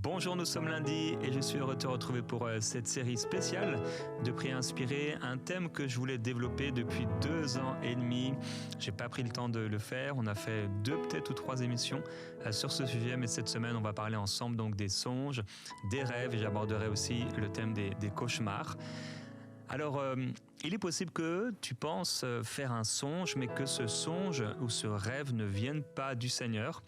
Bonjour, nous sommes lundi et je suis heureux de te retrouver pour cette série spéciale de prières inspirées, un thème que je voulais développer depuis 2 ans et demi. J'ai pas pris le temps de le faire, on a fait 2 peut-être ou 3 émissions sur ce sujet, mais cette semaine on va parler ensemble donc des songes, des rêves et j'aborderai aussi le thème des cauchemars. Alors, il est possible que tu penses faire un songe, mais que ce songe ou ce rêve ne vienne pas du Seigneur.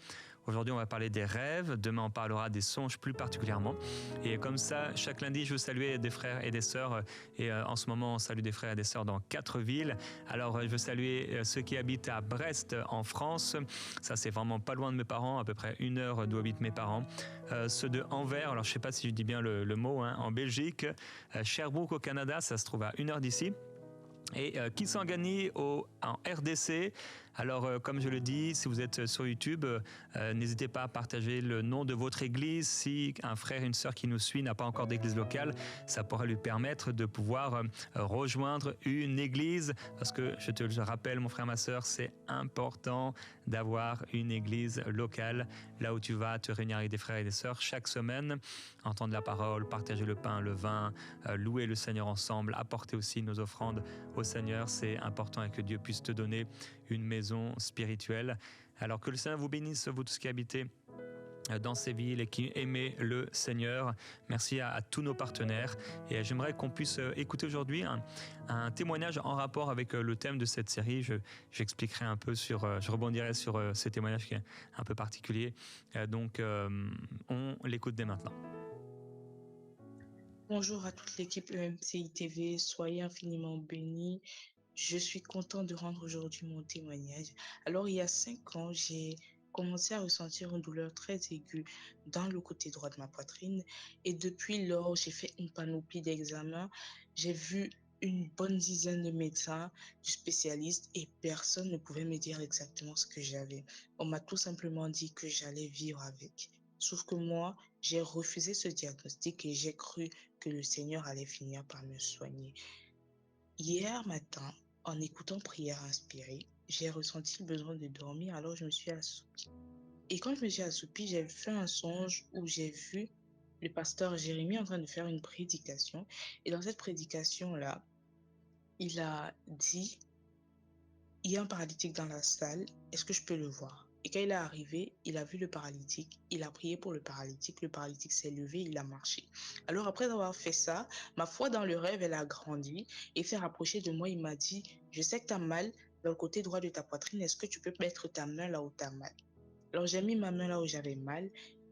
Aujourd'hui, on va parler des rêves. Demain, on parlera des songes plus particulièrement. Et comme ça, chaque lundi, je veux saluer des frères et des sœurs. Et en ce moment, on salue des frères et des sœurs dans 4 villes. Alors, je veux saluer ceux qui habitent à Brest, en France. Ça, c'est vraiment pas loin de mes parents, à peu près 1 heure d'où habitent mes parents. Ceux de Anvers, alors je sais pas si je dis bien le mot, en Belgique. Sherbrooke au Canada, ça se trouve à 1 heure d'ici. Et Kisangani en RDC. Alors, comme je le dis, si vous êtes sur YouTube, n'hésitez pas à partager le nom de votre église. Si un frère et une sœur qui nous suit n'a pas encore d'église locale, ça pourrait lui permettre de pouvoir rejoindre une église. Parce que, je te le rappelle, mon frère, ma sœur, c'est important d'avoir une église locale, là où tu vas te réunir avec des frères et des sœurs chaque semaine, entendre la parole, partager le pain, le vin, louer le Seigneur ensemble, apporter aussi nos offrandes au Seigneur. C'est important et que Dieu puisse te donner une maison spirituelle. Alors que le Seigneur vous bénisse, vous tous qui habitez dans ces villes et qui aimez le Seigneur. Merci à tous nos partenaires. Et j'aimerais qu'on puisse écouter aujourd'hui un témoignage en rapport avec le thème de cette série. J'expliquerai un peu je rebondirai sur ce témoignage qui est un peu particulier. Donc, on l'écoute dès maintenant. Bonjour à toute l'équipe EMCI TV, soyez infiniment bénis. Je suis content de rendre aujourd'hui mon témoignage. Alors, il y a 5 ans, j'ai commencé à ressentir une douleur très aiguë dans le côté droit de ma poitrine. Et depuis lors, j'ai fait une panoplie d'examens. J'ai vu une bonne dizaine de médecins, de spécialistes, et personne ne pouvait me dire exactement ce que j'avais. On m'a tout simplement dit que j'allais vivre avec. Sauf que moi, j'ai refusé ce diagnostic et j'ai cru que le Seigneur allait finir par me soigner. Hier matin, en écoutant Prière inspirée, j'ai ressenti le besoin de dormir, alors je me suis assoupie. Et quand je me suis assoupie, j'ai fait un songe où j'ai vu le pasteur Jérémie en train de faire une prédication. Et dans cette prédication-là, il a dit, il y a un paralytique dans la salle, est-ce que je peux le voir? Et quand il est arrivé, il a vu le paralytique, il a prié pour le paralytique s'est levé, il a marché. Alors après avoir fait ça, ma foi dans le rêve, elle a grandi et s'est rapproché de moi, il m'a dit, je sais que tu as mal dans le côté droit de ta poitrine, est-ce que tu peux mettre ta main là où tu as mal? Alors j'ai mis ma main là où j'avais mal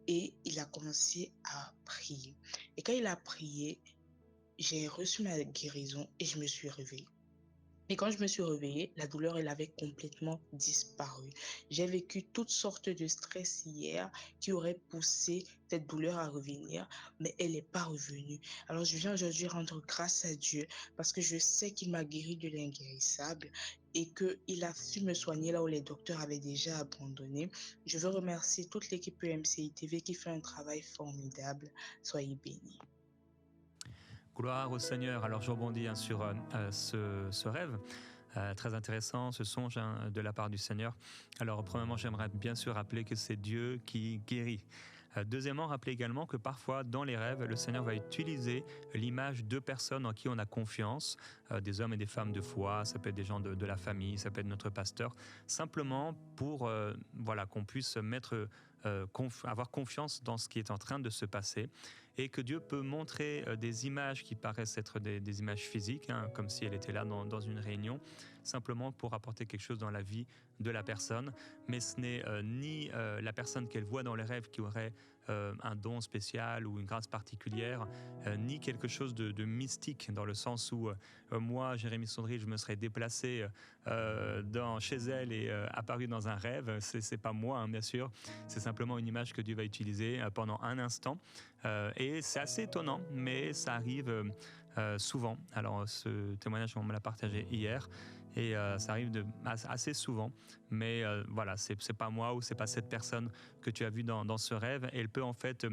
et il a commencé à prier. Et quand il a prié, j'ai reçu ma guérison et je me suis réveillée. Et quand je me suis réveillée, la douleur, elle avait complètement disparu. J'ai vécu toutes sortes de stress hier qui auraient poussé cette douleur à revenir, mais elle n'est pas revenue. Alors, je viens aujourd'hui rendre grâce à Dieu parce que je sais qu'il m'a guéri de l'inguérissable et qu'il a su me soigner là où les docteurs avaient déjà abandonné. Je veux remercier toute l'équipe EMCI TV qui fait un travail formidable. Soyez bénis. Gloire au Seigneur. Alors je rebondis sur ce rêve. Très intéressant, ce songe de la part du Seigneur. Alors premièrement, j'aimerais bien sûr rappeler que c'est Dieu qui guérit. Deuxièmement, rappelez également que parfois dans les rêves, le Seigneur va utiliser l'image de personnes en qui on a confiance, des hommes et des femmes de foi, ça peut être des gens de la famille, ça peut être notre pasteur, simplement pour qu'on puisse avoir confiance dans ce qui est en train de se passer et que Dieu peut montrer des images qui paraissent être des images physiques, comme si elle était là dans une réunion, simplement pour apporter quelque chose dans la vie de la personne. Mais ce n'est ni la personne qu'elle voit dans les rêves qui aurait un don spécial ou une grâce particulière, ni quelque chose de mystique, dans le sens où moi, Jérémie Sondry, je me serais déplacé chez elle et apparu dans un rêve. C'est pas moi, bien sûr. C'est simplement une image que Dieu va utiliser pendant un instant. Et c'est assez étonnant, mais ça arrive souvent. Alors, ce témoignage, on me l'a partagé hier, et ça arrive assez souvent. Mais voilà, c'est pas moi ou c'est pas cette personne que tu as vue dans ce rêve. Elle peut en fait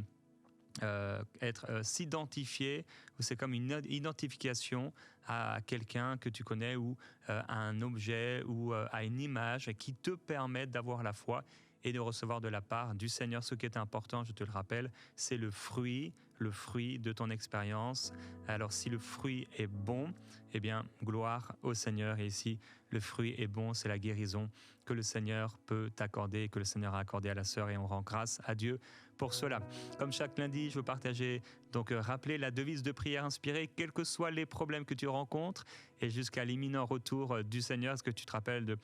s'identifier, ou c'est comme une identification à quelqu'un que tu connais ou à un objet ou à une image qui te permet d'avoir la foi et de recevoir de la part du Seigneur. Ce qui est important, je te le rappelle, c'est le fruit de ton expérience. Alors si le fruit est bon, eh bien, gloire au Seigneur. Et ici, le fruit est bon, c'est la guérison que le Seigneur peut t'accorder, que le Seigneur a accordé à la sœur, et on rend grâce à Dieu pour cela. Comme chaque lundi, je veux partager, rappeler la devise de prière inspirée, quels que soient les problèmes que tu rencontres, et jusqu'à l'imminent retour du Seigneur. Est-ce que tu te rappelles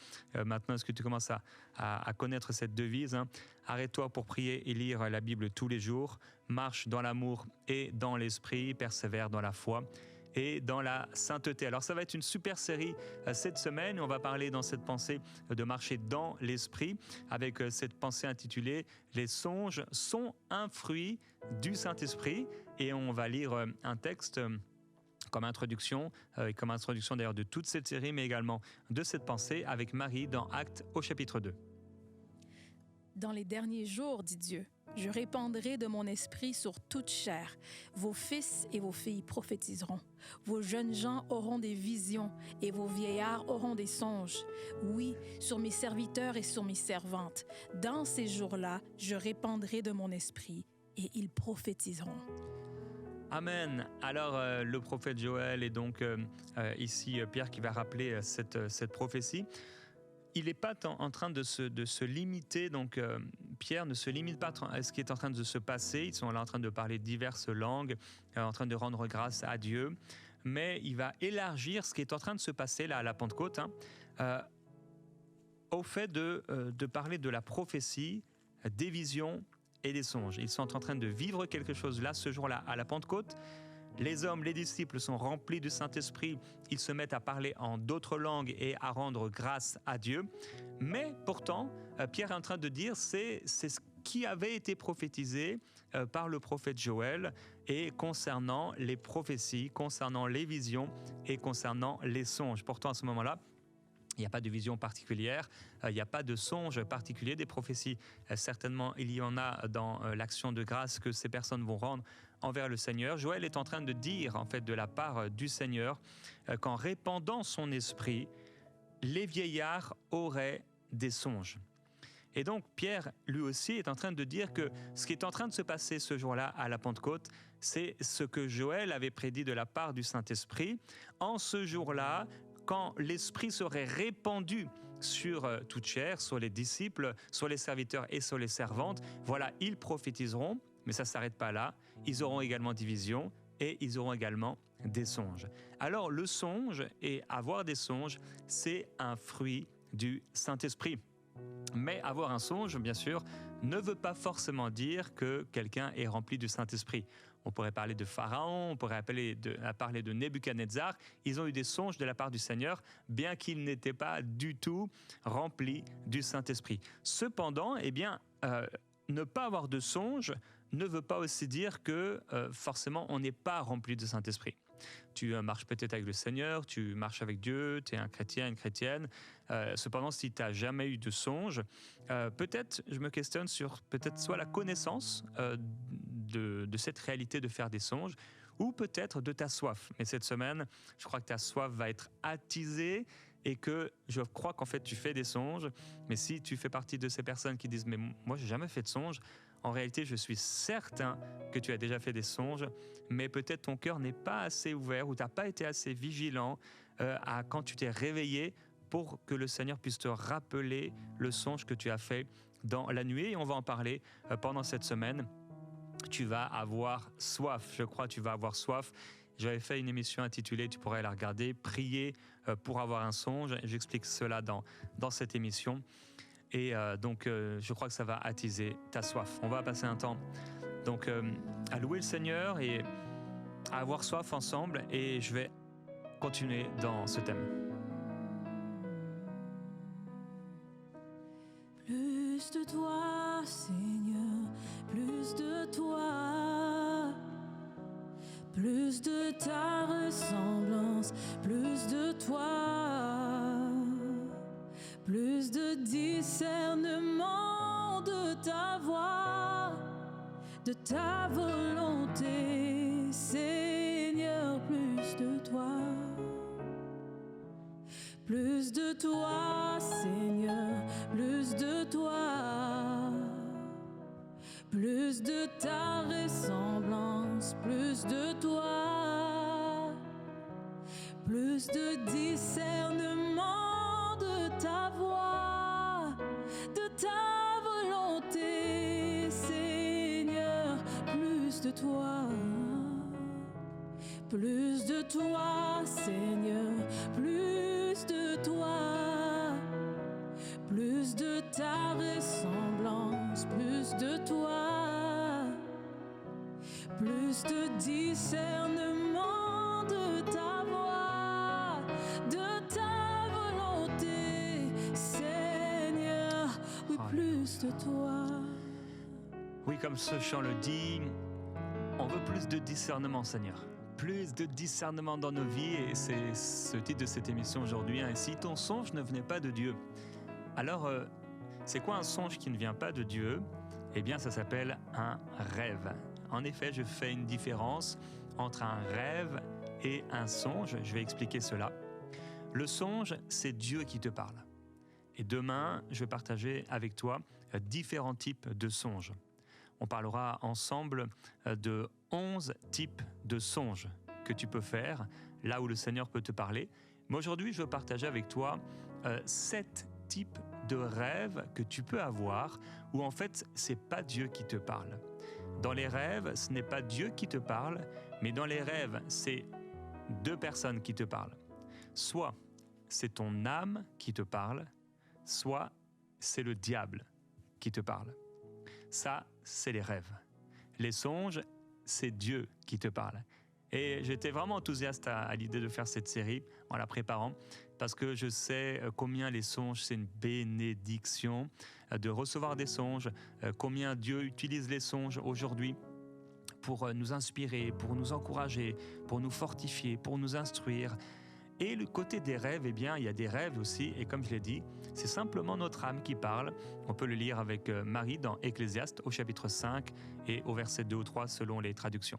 maintenant, est-ce que tu commences à connaître cette devise, hein? Arrête-toi pour prier et lire la Bible tous les jours, marche dans l'amour et dans l'esprit, persévère dans la foi et dans la sainteté. Alors ça va être une super série cette semaine. On va parler dans cette pensée de marcher dans l'esprit, avec cette pensée intitulée « Les songes sont un fruit du Saint-Esprit ». Et on va lire un texte comme introduction d'ailleurs de toute cette série, mais également de cette pensée avec Marie dans Actes au chapitre 2. Dans les derniers jours, dit Dieu, je répandrai de mon esprit sur toute chair. Vos fils et vos filles prophétiseront. Vos jeunes gens auront des visions et vos vieillards auront des songes. Oui, sur mes serviteurs et sur mes servantes. Dans ces jours-là, je répandrai de mon esprit et ils prophétiseront. Amen. Alors, le prophète Joël est donc ici Pierre qui va rappeler cette prophétie. Il n'est pas en train de se limiter, donc Pierre ne se limite pas à ce qui est en train de se passer. Ils sont là en train de parler diverses langues, en train de rendre grâce à Dieu, mais il va élargir ce qui est en train de se passer là à la Pentecôte, au fait de parler de la prophétie, des visions et des songes. Ils sont en train de vivre quelque chose là, ce jour-là, à la Pentecôte. Les hommes, les disciples sont remplis du Saint-Esprit, ils se mettent à parler en d'autres langues et à rendre grâce à Dieu. Mais pourtant, Pierre est en train de dire, c'est ce qui avait été prophétisé par le prophète Joël, et concernant les prophéties, concernant les visions et concernant les songes. Pourtant, à ce moment-là, il n'y a pas de vision particulière, il n'y a pas de songe particulier, des prophéties. Certainement, il y en a dans l'action de grâce que ces personnes vont rendre envers le Seigneur. Joël est en train de dire, en fait, de la part du Seigneur, qu'en répandant son esprit, les vieillards auraient des songes. Et donc, Pierre, lui aussi, est en train de dire que ce qui est en train de se passer ce jour-là à la Pentecôte, c'est ce que Joël avait prédit de la part du Saint-Esprit. En ce jour-là, quand l'Esprit serait répandu sur toute chair, sur les disciples, sur les serviteurs et sur les servantes, voilà, ils prophétiseront, mais ça ne s'arrête pas là. Ils auront également des visions et ils auront également des songes. Alors, le songe et avoir des songes, c'est un fruit du Saint-Esprit. Mais avoir un songe, bien sûr, ne veut pas forcément dire que quelqu'un est rempli du Saint-Esprit. On pourrait parler de Pharaon, on pourrait parler de Nebuchadnezzar. Ils ont eu des songes de la part du Seigneur, bien qu'ils n'étaient pas du tout remplis du Saint-Esprit. Cependant, ne pas avoir de songe ne veut pas aussi dire que forcément on n'est pas rempli du Saint-Esprit. Tu marches peut-être avec le Seigneur, tu marches avec Dieu, tu es un chrétien, une chrétienne. Cependant, si tu n'as jamais eu de songe, peut-être, je me questionne sur peut-être soit la connaissance de cette réalité de faire des songes, ou peut-être de ta soif. Mais cette semaine, je crois que ta soif va être attisée et que je crois qu'en fait tu fais des songes. Mais si tu fais partie de ces personnes qui disent « mais moi j'ai jamais fait de songe », en réalité, je suis certain que tu as déjà fait des songes, mais peut-être ton cœur n'est pas assez ouvert ou tu n'as pas été assez vigilant à quand tu t'es réveillé pour que le Seigneur puisse te rappeler le songe que tu as fait dans la nuit. Et on va en parler pendant cette semaine. Tu vas avoir soif, je crois, tu vas avoir soif. J'avais fait une émission intitulée, tu pourrais la regarder, « Prier pour avoir un songe ». J'explique cela dans cette émission. Et je crois que ça va attiser ta soif. On va passer un temps à louer le Seigneur et à avoir soif ensemble. Et je vais continuer dans ce thème. Plus de toi, Seigneur, plus de toi, plus de ta ressemblance, plus de toi, plus de discernement de ta voix, de ta volonté, Seigneur, plus de toi. Plus de toi, Seigneur, plus de toi. Plus de ta ressemblance, plus de toi. Plus de discernement de ta voix, de ta volonté, Seigneur. Plus de toi. Plus de toi, Seigneur, plus de toi, plus de ta ressemblance, plus de toi, plus de discernement de ta voix, de ta volonté, Seigneur, oui, plus de toi. Oui, comme ce chant le dit, on veut plus de discernement, Seigneur. Plus de discernement dans nos vies, et c'est ce titre de cette émission aujourd'hui. Et si ton songe ne venait pas de Dieu, alors c'est quoi un songe qui ne vient pas de Dieu? Eh bien, ça s'appelle un rêve. En effet, je fais une différence entre un rêve et un songe. Je vais expliquer cela. Le songe, c'est Dieu qui te parle. Et demain, je vais partager avec toi différents types de songes. On parlera ensemble de 11 types de songes que tu peux faire, là où le Seigneur peut te parler. Mais aujourd'hui, je veux partager avec toi 7 types de rêves que tu peux avoir, où en fait, ce n'est pas Dieu qui te parle. Dans les rêves, ce n'est pas Dieu qui te parle, mais dans les rêves, c'est 2 personnes qui te parlent. Soit c'est ton âme qui te parle, soit c'est le diable qui te parle. Ça, c'est les rêves. Les songes, c'est Dieu qui te parle. Et j'étais vraiment enthousiaste à l'idée de faire cette série en la préparant, parce que je sais combien les songes, c'est une bénédiction de recevoir des songes, combien Dieu utilise les songes aujourd'hui pour nous inspirer, pour nous encourager, pour nous fortifier, pour nous instruire. Et le côté des rêves, eh bien, il y a des rêves aussi, et comme je l'ai dit, c'est simplement notre âme qui parle. On peut le lire avec Marie dans Ecclésiaste au chapitre 5 et au verset 2 ou 3 selon les traductions.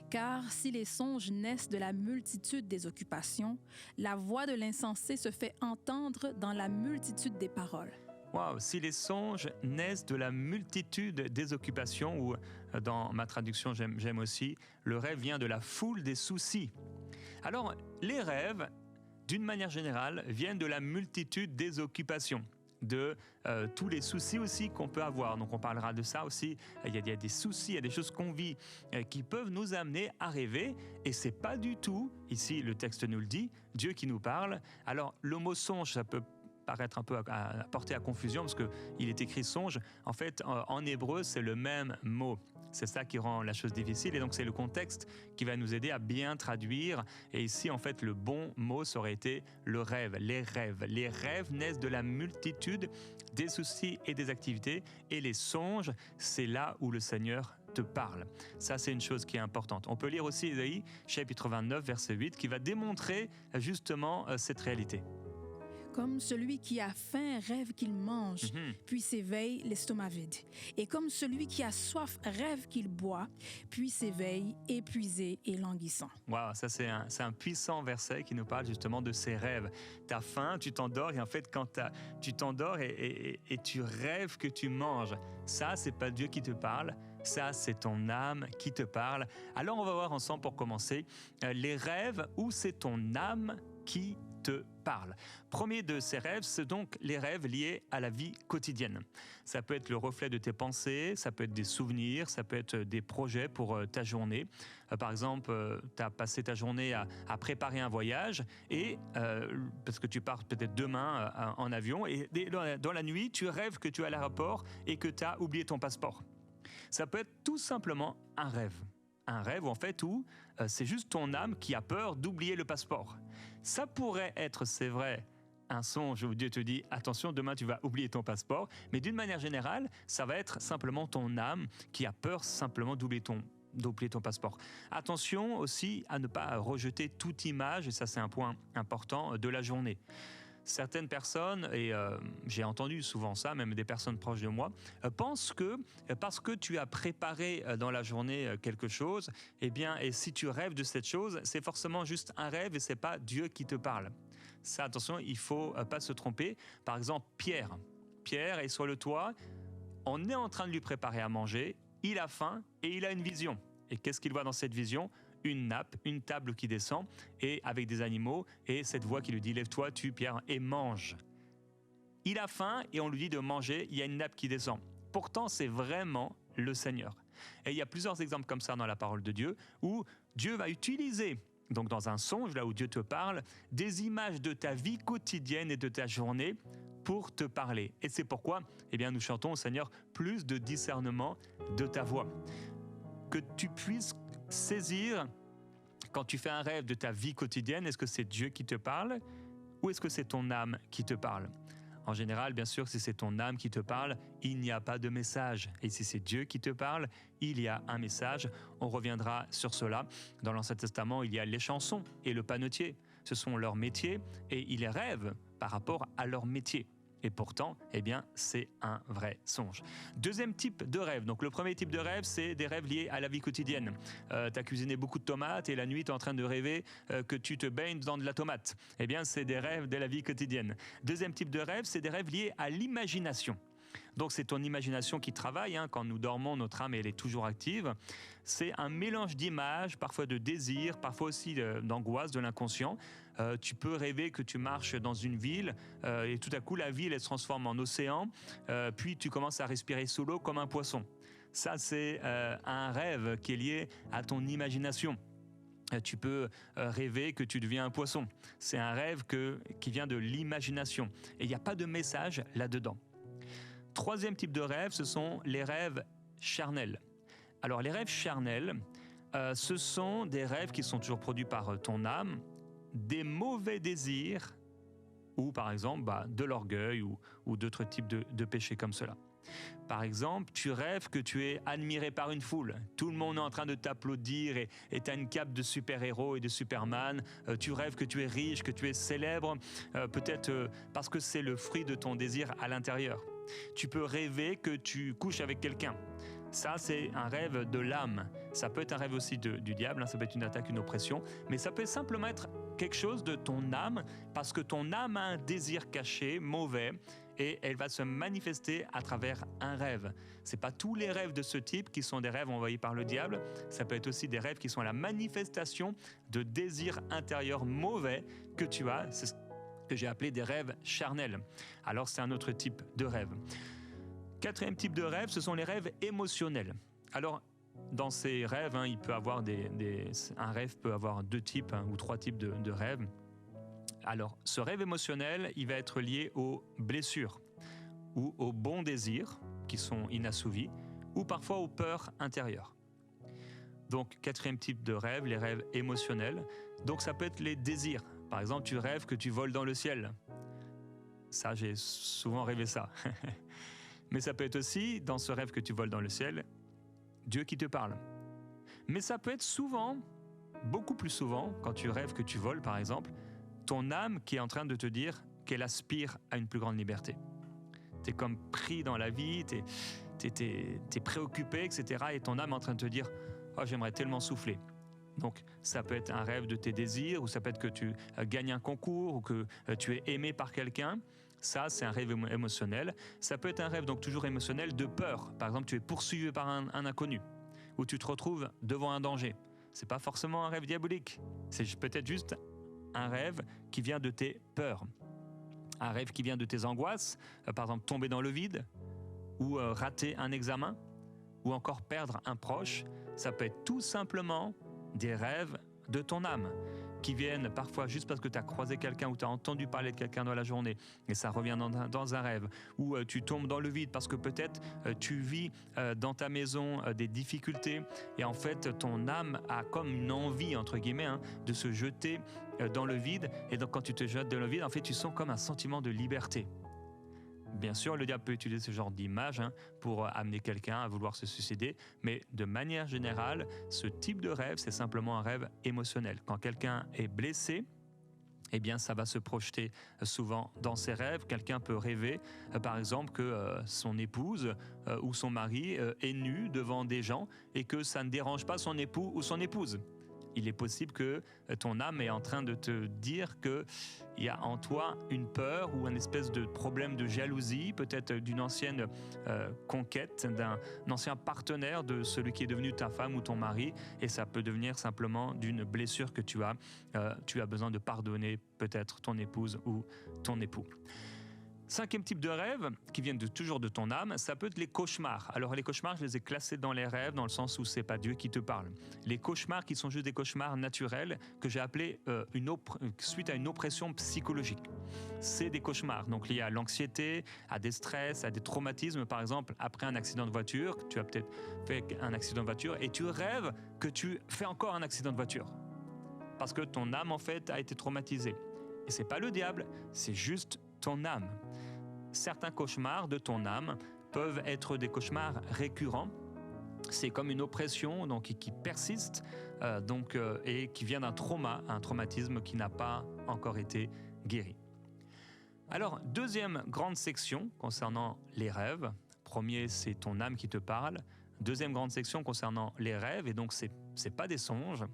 Car si les songes naissent de la multitude des occupations, la voix de l'insensé se fait entendre dans la multitude des paroles. Waouh, si les songes naissent de la multitude des occupations, ou dans ma traduction j'aime aussi, le rêve vient de la foule des soucis. Alors, les rêves, d'une manière générale, viennent de la multitude des occupations, de tous les soucis aussi qu'on peut avoir. Donc on parlera de ça aussi. Il y a des soucis, il y a des choses qu'on vit qui peuvent nous amener à rêver. Et c'est pas du tout, ici le texte nous le dit, Dieu qui nous parle. Alors le mot songe, ça peut paraître un peu à porter à confusion parce qu'il est écrit songe. En fait, en hébreu, c'est le même mot. C'est ça qui rend la chose difficile, et donc c'est le contexte qui va nous aider à bien traduire. Et ici, en fait, le bon mot, ça aurait été le rêve, les rêves. Les rêves naissent de la multitude des soucis et des activités, et les songes, c'est là où le Seigneur te parle. Ça, c'est une chose qui est importante. On peut lire aussi Ésaïe, chapitre 29, verset 8, qui va démontrer justement cette réalité. Comme celui qui a faim rêve qu'il mange, puis s'éveille l'estomac vide. Et comme celui qui a soif rêve qu'il boit, puis s'éveille épuisé et languissant. Wow, ça c'est un puissant verset qui nous parle justement de ces rêves. T'as faim, tu t'endors, et en fait quand tu t'endors et tu rêves que tu manges, ça c'est pas Dieu qui te parle, ça c'est ton âme qui te parle. Alors on va voir ensemble pour commencer les rêves où c'est ton âme qui te parle. Premier de ces rêves, c'est donc les rêves liés à la vie quotidienne. Ça peut être le reflet de tes pensées, ça peut être des souvenirs, ça peut être des projets pour ta journée. Par exemple, tu as passé ta journée à préparer un voyage, et parce que tu pars peut-être demain en avion, et dans la nuit, tu rêves que tu es à l'aéroport et que tu as oublié ton passeport. Ça peut être tout simplement un rêve. Un rêve en fait où c'est juste ton âme qui a peur d'oublier le passeport. Ça pourrait être, c'est vrai, un songe où Dieu te dit « Attention, demain tu vas oublier ton passeport », mais d'une manière générale, ça va être simplement ton âme qui a peur simplement d'oublier ton passeport. Attention aussi à ne pas rejeter toute image, et ça c'est un point important, de la journée. Certaines personnes, et j'ai entendu souvent ça, même des personnes proches de moi, pensent que parce que tu as préparé dans la journée quelque chose, eh bien, et si tu rêves de cette chose, c'est forcément juste un rêve et c'est pas Dieu qui te parle. Ça, attention, il ne faut pas se tromper. Par exemple, Pierre est sur le toit, on est en train de lui préparer à manger, il a faim et il a une vision. Et qu'est-ce qu'il voit dans cette vision ? Une nappe, une table qui descend, et avec des animaux, et cette voix qui lui dit « Lève-toi, tue Pierre, et mange ». Il a faim et on lui dit de manger, il y a une nappe qui descend. Pourtant, c'est vraiment le Seigneur. Et il y a plusieurs exemples comme ça dans la parole de Dieu, où Dieu va utiliser, donc dans un songe, là où Dieu te parle, des images de ta vie quotidienne et de ta journée pour te parler. Et c'est pourquoi nous chantons au Seigneur plus de discernement de ta voix. Que tu puisses saisir, quand tu fais un rêve de ta vie quotidienne, est-ce que c'est Dieu qui te parle ou est-ce que c'est ton âme qui te parle ? En général, bien sûr, si c'est ton âme qui te parle, il n'y a pas de message. Et si c'est Dieu qui te parle, il y a un message. On reviendra sur cela. Dans l'Ancien Testament, il y a les chansons et le panetier. Ce sont leurs métiers et ils rêvent par rapport à leur métier. Et pourtant, c'est un vrai songe. Deuxième type de rêve. Donc, le premier type de rêve, c'est des rêves liés à la vie quotidienne. Tu as cuisiné beaucoup de tomates et la nuit, tu es en train de rêver que tu te baignes dans de la tomate. C'est des rêves de la vie quotidienne. Deuxième type de rêve, c'est des rêves liés à l'imagination. Donc, c'est ton imagination qui travaille. Quand nous dormons, notre âme, elle est toujours active. C'est un mélange d'images, parfois de désirs, parfois aussi d'angoisse, de l'inconscient. Tu peux rêver que tu marches dans une ville et tout à coup, la ville, elle se transforme en océan. Puis, tu commences à respirer sous l'eau comme un poisson. Ça, c'est un rêve qui est lié à ton imagination. Tu peux rêver que tu deviens un poisson. C'est un rêve qui vient de l'imagination. Et il n'y a pas de message là-dedans. Troisième type de rêve, ce sont les rêves charnels. Alors, les rêves charnels, ce sont des rêves qui sont toujours produits par ton âme, des mauvais désirs, ou par exemple de l'orgueil ou d'autres types de péchés comme cela. Par exemple, tu rêves que tu es admiré par une foule. Tout le monde est en train de t'applaudir et tu as une cape de super-héros et de Superman. Tu rêves que tu es riche, que tu es célèbre, peut-être parce que c'est le fruit de ton désir à l'intérieur. Tu peux rêver que tu couches avec quelqu'un. Ça, c'est un rêve de l'âme. Ça peut être un rêve aussi du diable, ça peut être une attaque, une oppression, mais ça peut simplement être quelque chose de ton âme, parce que ton âme a un désir caché, mauvais, et elle va se manifester à travers un rêve. Ce n'est pas tous les rêves de ce type qui sont des rêves envoyés par le diable, ça peut être aussi des rêves qui sont la manifestation de désirs intérieurs mauvais que tu as, c'est ce que j'ai appelé des rêves charnels. Alors c'est un autre type de rêve. Quatrième type de rêve, ce sont les rêves émotionnels. Alors, dans ces rêves, il peut avoir un rêve peut avoir deux types ou trois types de rêves. Alors, ce rêve émotionnel, il va être lié aux blessures ou aux bons désirs qui sont inassouvis ou parfois aux peurs intérieures. Donc, quatrième type de rêve, les rêves émotionnels. Donc, ça peut être les désirs. Par exemple, tu rêves que tu voles dans le ciel. Ça, j'ai souvent rêvé ça. Mais ça peut être aussi, dans ce rêve que tu voles dans le ciel, Dieu qui te parle. Mais ça peut être souvent, beaucoup plus souvent, quand tu rêves que tu voles, par exemple, ton âme qui est en train de te dire qu'elle aspire à une plus grande liberté. Tu es comme pris dans la vie, tu es préoccupé, etc. Et ton âme est en train de te dire « Oh, j'aimerais tellement souffler ». Donc, ça peut être un rêve de tes désirs, ou ça peut être que tu gagnes un concours, ou que tu es aimé par quelqu'un. Ça, c'est un rêve émotionnel. Ça peut être un rêve, donc toujours émotionnel, de peur. Par exemple, tu es poursuivi par un inconnu, ou tu te retrouves devant un danger. Ce n'est pas forcément un rêve diabolique. C'est peut-être juste un rêve qui vient de tes peurs. Un rêve qui vient de tes angoisses, par exemple tomber dans le vide, ou rater un examen, ou encore perdre un proche. Ça peut être tout simplement des rêves de ton âme, qui viennent parfois juste parce que tu as croisé quelqu'un ou tu as entendu parler de quelqu'un dans la journée et ça revient dans un rêve, ou tu tombes dans le vide parce que peut-être tu vis dans ta maison des difficultés et en fait ton âme a comme une envie entre guillemets de se jeter dans le vide, et donc quand tu te jettes dans le vide, en fait tu sens comme un sentiment de liberté. Bien sûr, le diable peut utiliser ce genre d'image pour amener quelqu'un à vouloir se suicider, mais de manière générale, ce type de rêve, c'est simplement un rêve émotionnel. Quand quelqu'un est blessé, eh bien, ça va se projeter souvent dans ses rêves. Quelqu'un peut rêver, par exemple, que son épouse ou son mari est nu devant des gens et que ça ne dérange pas son époux ou son épouse. Il est possible que ton âme est en train de te dire qu'il y a en toi une peur ou un espèce de problème de jalousie, peut-être d'une ancienne conquête, d'un ancien partenaire de celui qui est devenu ta femme ou ton mari, et ça peut devenir simplement d'une blessure que tu as besoin de pardonner peut-être ton épouse ou ton époux. 5e type de rêve, qui viennent toujours de ton âme, ça peut être les cauchemars. Alors les cauchemars, je les ai classés dans les rêves, dans le sens où c'est pas Dieu qui te parle. Les cauchemars qui sont juste des cauchemars naturels, que j'ai appelés suite à une oppression psychologique. C'est des cauchemars, donc liés à l'anxiété, à des stress, à des traumatismes. Par exemple, après un accident de voiture, tu as peut-être fait un accident de voiture et tu rêves que tu fais encore un accident de voiture. Parce que ton âme, en fait, a été traumatisée. Et c'est pas le diable, c'est juste ton âme. Certains cauchemars de ton âme peuvent être des cauchemars récurrents. C'est comme une oppression donc, qui persiste et qui vient d'un traumatisme qui n'a pas encore été guéri. Alors, 2e grande section concernant les rêves. Premier, c'est ton âme qui te parle. 2e grande section concernant les rêves, et donc c'est pas des songes,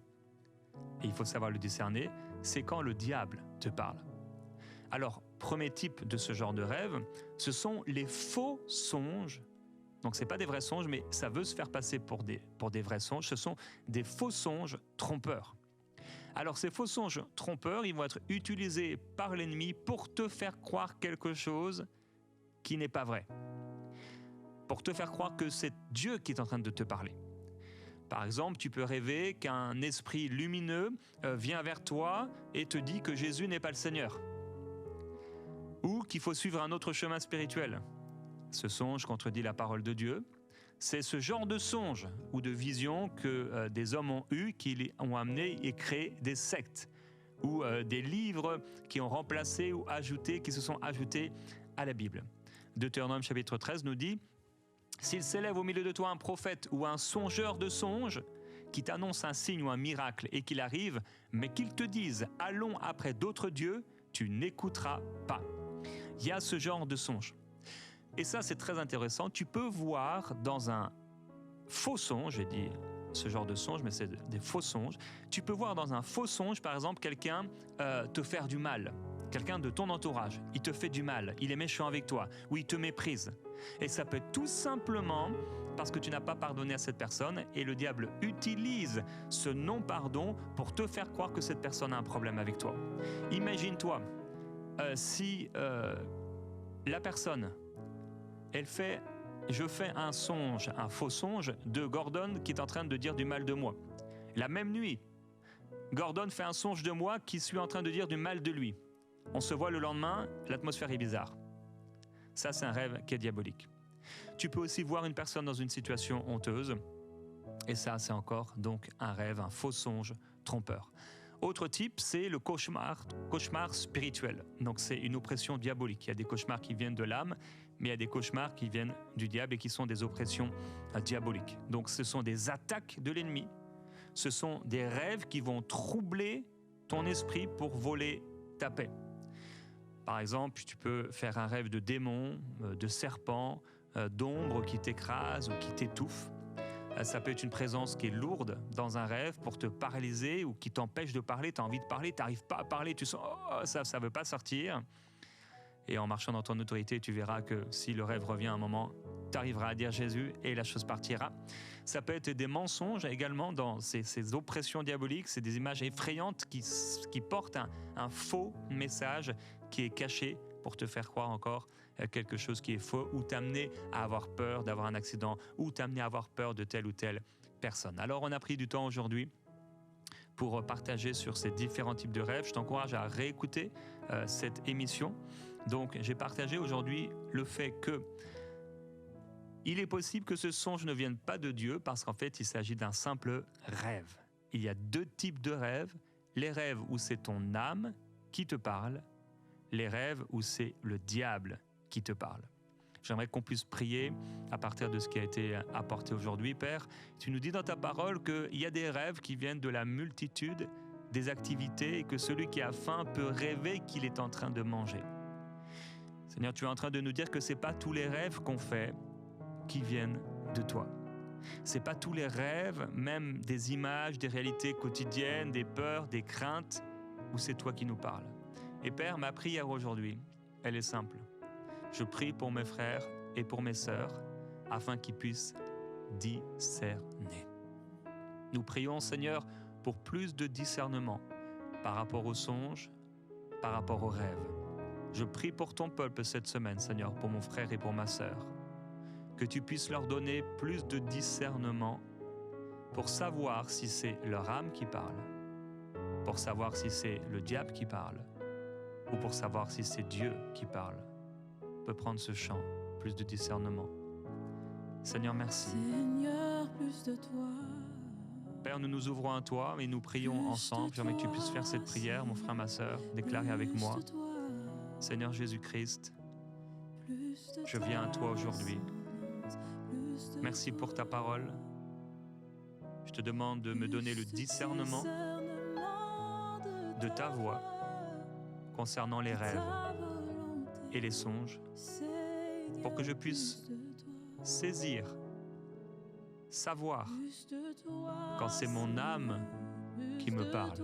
et il faut savoir le discerner, c'est quand le diable te parle. Alors, premier type de ce genre de rêve, ce sont les faux songes. Donc, ce n'est pas des vrais songes, mais ça veut se faire passer pour des vrais songes. Ce sont des faux songes trompeurs. Alors, ces faux songes trompeurs, ils vont être utilisés par l'ennemi pour te faire croire quelque chose qui n'est pas vrai. Pour te faire croire que c'est Dieu qui est en train de te parler. Par exemple, tu peux rêver qu'un esprit lumineux vient vers toi et te dit que Jésus n'est pas le Seigneur. Ou qu'il faut suivre un autre chemin spirituel. Ce songe contredit la parole de Dieu. C'est ce genre de songe ou de vision que des hommes ont eu, qui ont amené et créé des sectes, ou des livres qui ont remplacé ou ajouté, qui se sont ajoutés à la Bible. Deutéronome chapitre 13 nous dit « S'il s'élève au milieu de toi un prophète ou un songeur de songes, qui t'annonce un signe ou un miracle et qu'il arrive, mais qu'il te dise « Allons après d'autres dieux », tu n'écouteras pas. » Il y a ce genre de songe. Et ça, c'est très intéressant. Tu peux voir dans un faux songe, j'ai dit ce genre de songe, mais c'est des faux songes. Tu peux voir dans un faux songe, par exemple, quelqu'un te faire du mal. Quelqu'un de ton entourage, il te fait du mal, il est méchant avec toi, ou il te méprise. Et ça peut être tout simplement parce que tu n'as pas pardonné à cette personne, et le diable utilise ce non-pardon pour te faire croire que cette personne a un problème avec toi. Imagine-toi, si la personne, je fais un songe, un faux songe de Gordon qui est en train de dire du mal de moi. La même nuit, Gordon fait un songe de moi qui suis en train de dire du mal de lui. On se voit le lendemain, l'atmosphère est bizarre. Ça, c'est un rêve qui est diabolique. Tu peux aussi voir une personne dans une situation honteuse, et ça, c'est encore donc un rêve, un faux songe trompeur. Autre type, c'est le cauchemar spirituel. Donc c'est une oppression diabolique. Il y a des cauchemars qui viennent de l'âme, mais il y a des cauchemars qui viennent du diable et qui sont des oppressions diaboliques. Donc ce sont des attaques de l'ennemi. Ce sont des rêves qui vont troubler ton esprit pour voler ta paix. Par exemple, tu peux faire un rêve de démons, de serpents, d'ombres qui t'écrasent ou qui t'étouffent. Ça peut être une présence qui est lourde dans un rêve pour te paralyser ou qui t'empêche de parler. Tu as envie de parler, tu n'arrives pas à parler, tu sens ça ne veut pas sortir. Et en marchant dans ton autorité, tu verras que si le rêve revient à un moment, tu arriveras à dire Jésus et la chose partira. Ça peut être des mensonges également dans ces oppressions diaboliques, c'est des images effrayantes qui portent un faux message qui est caché pour te faire croire encore quelque chose qui est faux ou t'amener à avoir peur d'avoir un accident ou t'amener à avoir peur de telle ou telle personne. Alors on a pris du temps aujourd'hui pour partager sur ces différents types de rêves. Je t'encourage à réécouter cette émission. Donc j'ai partagé aujourd'hui le fait que il est possible que ce songe ne vienne pas de Dieu parce qu'en fait il s'agit d'un simple rêve. Il y a 2 types de rêves. Les rêves où c'est ton âme qui te parle, les rêves où c'est le diable qui te parle. J'aimerais qu'on puisse prier à partir de ce qui a été apporté aujourd'hui. Père, tu nous dis dans ta parole qu'il y a des rêves qui viennent de la multitude des activités et que celui qui a faim peut rêver qu'il est en train de manger. Seigneur, tu es en train de nous dire que ce n'est pas tous les rêves qu'on fait qui viennent de toi. C'est pas tous les rêves, même des images, des réalités quotidiennes, des peurs, des craintes, où c'est toi qui nous parles. Et Père, ma prière aujourd'hui, elle est simple. Je prie pour mes frères et pour mes sœurs, afin qu'ils puissent discerner. Nous prions, Seigneur, pour plus de discernement par rapport aux songes, par rapport aux rêves. Je prie pour ton peuple cette semaine, Seigneur, pour mon frère et pour ma sœur, que tu puisses leur donner plus de discernement pour savoir si c'est leur âme qui parle, pour savoir si c'est le diable qui parle, ou pour savoir si c'est Dieu qui parle. On peut prendre ce chant, plus de discernement. Seigneur, merci. Seigneur, plus de toi. Père, nous nous ouvrons à toi et nous prions ensemble. J'aimerais que tu puisses faire cette prière, mon frère, ma sœur, déclarer avec moi. Seigneur Jésus-Christ, je viens à toi aujourd'hui. Merci pour ta parole. Je te demande de me donner le discernement de ta voix concernant les rêves et les songes, pour que je puisse saisir, savoir quand c'est mon âme qui me parle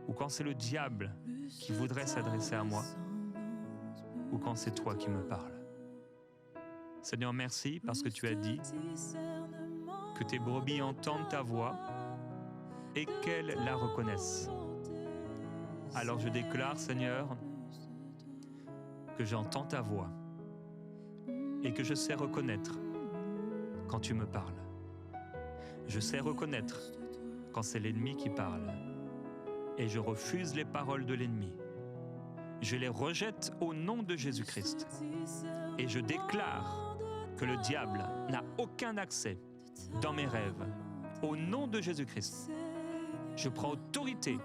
ou quand c'est le diable qui voudrait s'adresser à moi ou quand c'est toi qui me parles. Seigneur, merci parce que tu as dit que tes brebis entendent ta voix et qu'elles la reconnaissent. Alors je déclare, Seigneur, que j'entends ta voix et que je sais reconnaître quand tu me parles. Je sais reconnaître quand c'est l'ennemi qui parle et je refuse les paroles de l'ennemi. Je les rejette au nom de Jésus-Christ et je déclare que le diable n'a aucun accès dans mes rêves. Au nom de Jésus-Christ, je prends autorité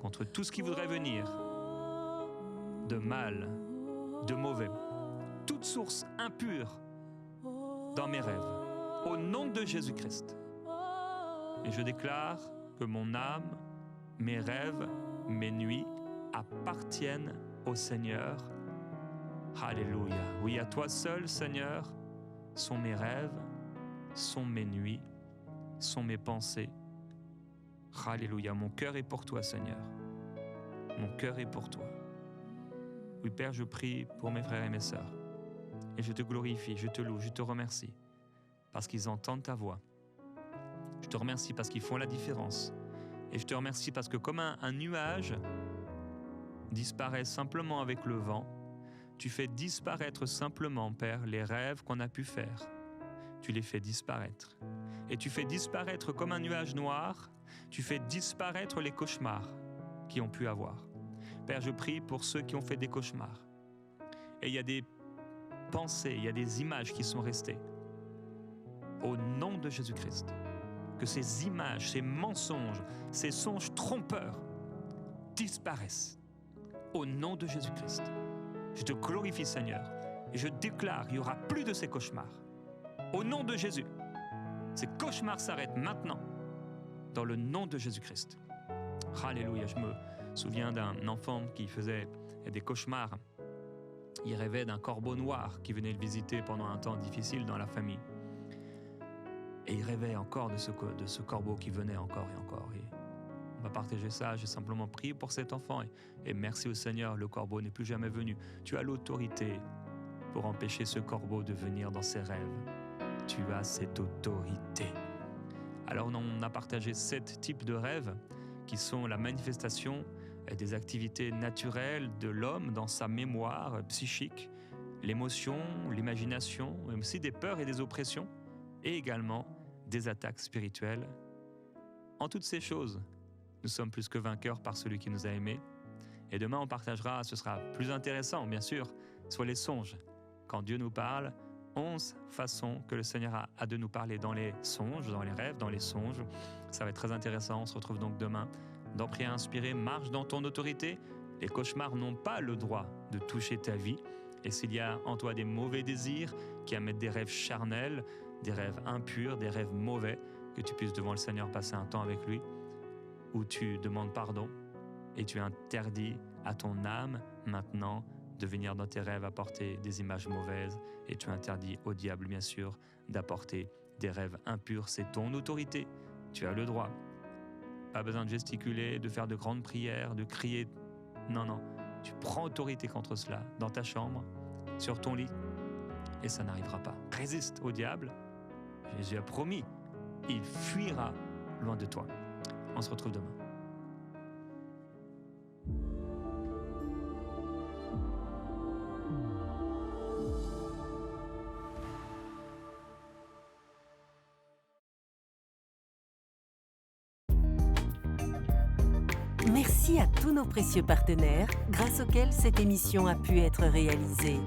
contre tout ce qui voudrait venir de mal, de mauvais, toute source impure dans mes rêves, au nom de Jésus-Christ. Et je déclare que mon âme, mes rêves, mes nuits appartiennent au Seigneur. Alléluia. Oui, à toi seul, Seigneur, sont mes rêves, sont mes nuits, sont mes pensées. Alléluia. Mon cœur est pour toi, Seigneur. Mon cœur est pour toi. Oui, Père, je prie pour mes frères et mes sœurs. Et je te glorifie, je te loue, je te remercie parce qu'ils entendent ta voix. Je te remercie parce qu'ils font la différence. Et je te remercie parce que comme un nuage disparaît simplement avec le vent, tu fais disparaître simplement, Père, les rêves qu'on a pu faire. Tu les fais disparaître. Et tu fais disparaître comme un nuage noir, tu fais disparaître les cauchemars qui ont pu avoir. Père, je prie pour ceux qui ont fait des cauchemars. Et il y a des pensées, il y a des images qui sont restées. Au nom de Jésus-Christ, que ces images, ces mensonges, ces songes trompeurs disparaissent. Au nom de Jésus-Christ, je te glorifie, Seigneur, et je déclare qu'il n'y aura plus de ces cauchemars. Au nom de Jésus, ces cauchemars s'arrêtent maintenant, dans le nom de Jésus-Christ. Alléluia. Je me souviens d'un enfant qui faisait des cauchemars. Il rêvait d'un corbeau noir qui venait le visiter pendant un temps difficile dans la famille. Et il rêvait encore de ce corbeau qui venait encore et encore. Et on va partager ça. J'ai simplement prié pour cet enfant. Et merci au Seigneur, le corbeau n'est plus jamais venu. Tu as l'autorité pour empêcher ce corbeau de venir dans ses rêves. Tu as cette autorité. Alors on a partagé 7 types de rêves qui sont la manifestation des activités naturelles de l'homme dans sa mémoire psychique, l'émotion, l'imagination, mais aussi des peurs et des oppressions, et également des attaques spirituelles. En toutes ces choses, nous sommes plus que vainqueurs par celui qui nous a aimés. Et demain, on partagera, ce sera plus intéressant, bien sûr, sur les songes. Quand Dieu nous parle, 11 façons que le Seigneur a de nous parler dans les songes, dans les rêves, dans les songes. Ça va être très intéressant. On se retrouve donc demain dans Prière inspirée. Marche dans ton autorité. Les cauchemars n'ont pas le droit de toucher ta vie. Et s'il y a en toi des mauvais désirs qui amènent des rêves charnels, des rêves impurs, des rêves mauvais, que tu puisses devant le Seigneur passer un temps avec lui, où tu demandes pardon et tu interdis à ton âme maintenant de venir dans tes rêves apporter des images mauvaises et tu interdis au diable, bien sûr, d'apporter des rêves impurs. C'est ton autorité. Tu as le droit. Pas besoin de gesticuler, de faire de grandes prières, de crier. Non. Tu prends autorité contre cela dans ta chambre, sur ton lit, et ça n'arrivera pas. Résiste au diable. Jésus a promis, il fuira loin de toi. On se retrouve demain. Merci à tous nos précieux partenaires grâce auxquels cette émission a pu être réalisée.